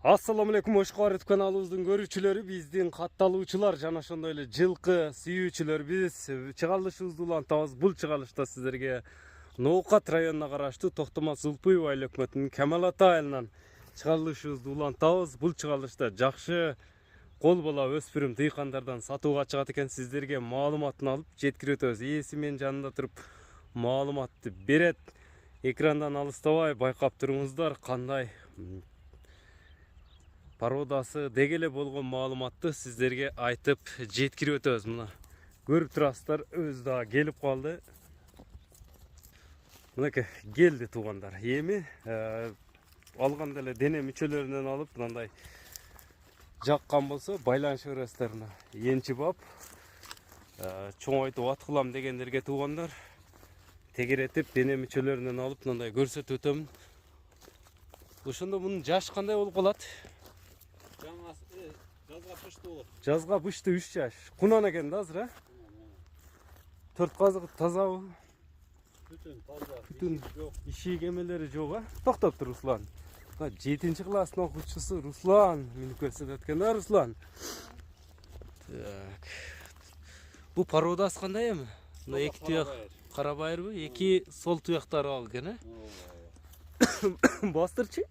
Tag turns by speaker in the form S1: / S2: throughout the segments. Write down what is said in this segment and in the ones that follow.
S1: Assalamu alaikum, hoş geldiniz kanalımızın görücüleri, bizden kattalıuçular, jana ошондой эле жылкы сүйүүчүлөр. Биз чыгарылышыбызды улантабыз. Бул чыгарылышта сиздерге Ноокат районуна караштуу Токтомас Улпуев айыл өкмөтүнүн Кемал Ата айылынан чыгарылышыбызды улантабыз. Бул чыгарылышта жакшы кол бала өспүрүм дыйкандардан сатууга чыгат экен. Сиздерге маалыматын алып жеткирип өтөбүз. Ээси менин жанында туруп маалыматты берет. Экрандан алыстабай байкап туруңуздар, кандай пародасы дегеле болгон маалыматты сиздерге айтып жеткирип өтөбүз. Мына көрүп турасыздар, өзү да келип калды. Мынакей келди туугандар. Эми алганда эле дене мүчөлөрүнөн алып мындай жаккан болсо байланыша бересиздер. Энчибап чоңойтуп аткылам дегендерге туугандар тегеретип дене мүчөлөрүнөн алып мындай көрсөтүп өтөмүн. Ошондо мунун жаш кандай болуп калат?
S2: Жазга пышты болот.
S1: Жазга пышты 3 жаш. Кунан экен да азыр, 4 казыгы тазабы?
S2: Бүтүн таза.
S1: Бүтүн ишик эмелери жок, а? Токтоп тур, Руслан. 7-класстын окуучусу Руслан мени көрсөтөт экен, а Руслан? Так. Бу пародасы кандай эми? Мына эки туяк карабайырбы? Эки сол туяктары ал экен, а? Бастырчы.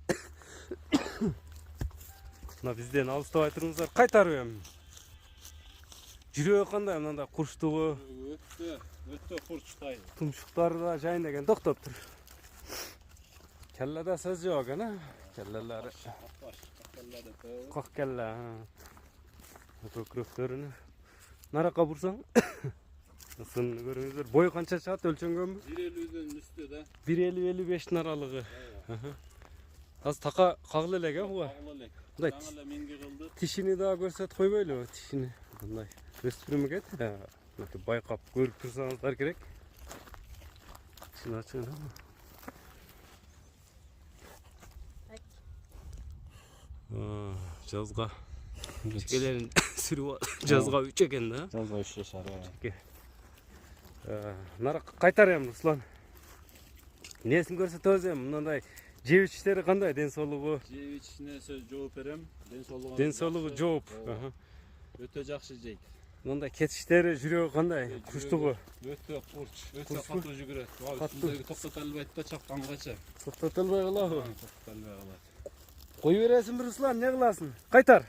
S1: Мына бизден алыстабай туруңуздар, кайтарып эми. Жүрөгү кандай, мындай курчтугу?
S2: Өтө курчтай.
S1: Тумшуктары да жайын экен, токтоп тур. Келледе сөз жок экен, а? Келлелери. Кок келле. Көкүрөктөрүнү. Наракка бурсаң. Сынны көрүңүздөр. Бою канча чыгат, өлчөнгөнбү?
S2: 1.50дөн үстү да.
S1: 1.50-55 аралыгы. Аз така кагыл элек, а буга?
S2: Кагыл элек.
S1: Мындай
S2: Жаңы эле менге кылды.
S1: тишини да көрсөтүп койбойлубу? Тишини мындай өспүрүм экен. Мынтип байкап көрүп турсаңыздар керек. Тишини ачын. Жазга чекелерин сүрүп жазга 3 экен да.
S2: Жазга 3 жашар.
S1: Нарак кайтар эми, Руслан. Несин көрсөтөбүз эми? Мындай жеп ичиштери кандай, ден соолугу?
S2: Жеп ичине сөз жооп берем.
S1: Ден соолугу жооп.
S2: Өтө жакшы жейт.
S1: Мындай кетиштери, жүрөгү кандай? Курчтугу?
S2: Өтө курч, өтө катуу жүгүрөт. Үстүндөгү токтото албайт да, чактанганча.
S1: Токтото албай калабы?
S2: Токтото албай калат.
S1: Кой бересиңби, Руслан, не кыласың? Кайтар.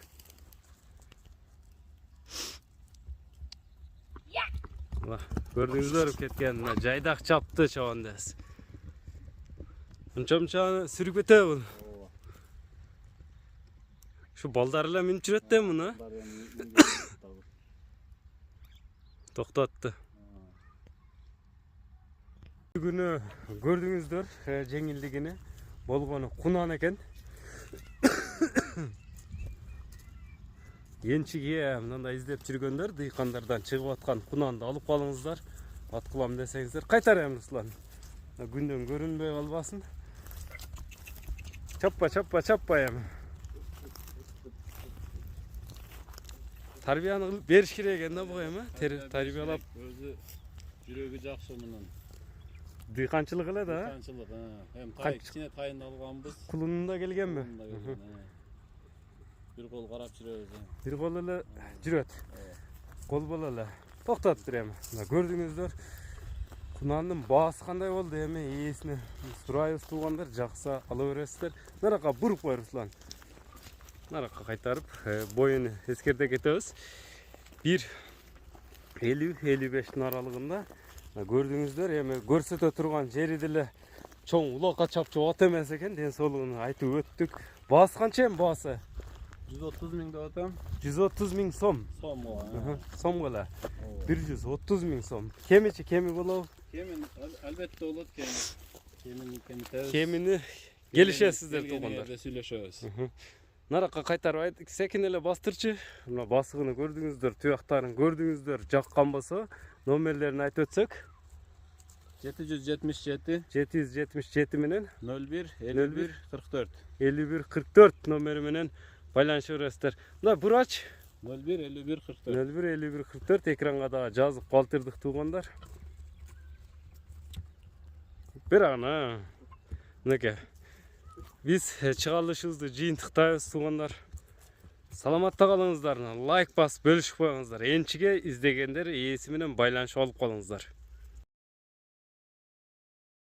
S1: Көрдүңүздөр кеткен, жайдак чапты чабандас. Мынча-мынча сүрүп кетеби бул. Şu balдар эле минип жүрөт да муну. Токтотты. Бүгүнү көрдүңүздөр, жеңилдигини болгону кунан экен. Енчиге мындай издеп жүргөндөр дыйкандардан чыгып аткан кунанды алып калыңыздар. Аткылам десеңиздер, кайтар эми, Руслан. Күндөн көрүнбөй калбасын. Чаппа эми. Тарбияны кылып бериш керек экен да буга эми. Тарбиялап
S2: өзү жүрөгү жакшы мунун.
S1: Дыйканчылык эле да.
S2: Дыйканчылык, эми кичине тайын алганбыз.
S1: Кулунда келгенби?
S2: Бир кол карап жүрөбүз.
S1: Бир кол эле жүрөт. Кол бала эле. Токтоп тур эми. Мына көрдүңүздөр. Кунандын баасы кандай болду эми? Ээсине сурайбыз туугандар, жакса ала бересиздер. Наракка буруп кой, Руслан. Наракка кайтарып, боюну эскерте кетебиз. 1.50-55 аралыгында. Көрдүңүздөр, эми көрсөтө турган жери деле чоң улакка чапчу ат эмес экен. Ден соолугун айтып өттүк. Баасы канча эми баасы?
S2: 130 миң деп атам.
S1: 130 миң сом.
S2: Сом го.
S1: Сом эле. 130 миң сом. Кемичи кеми болобу?
S2: Кемин албетте болот, кемин тебиз.
S1: Кемини келишесиздер туугандар.
S2: Сүйлөшөбүз.
S1: Наракка кайтарып айтсекин эле бастырчы. Мына басыгыны көрдүңүздөр, туяктарын көрдүңүздөр, жаккан болсо номерлерин айтып өтсөк. 777 менен
S2: 01-51-44.
S1: 51-44 номери менен байланыша бересиздер. Мына бурач
S2: 01-51-44.
S1: 01-51-44 экранга да жазып калтырдык туугандар. Бир ана. Мынакей. Биз чыгарылышыбызды жыйынтыктайбыз туугандар. Саламатта калыңыздар, лайк басып бөлүшүп коюңуздар. Энчиге издегендер ээси менен байланышып алып калыңыздар.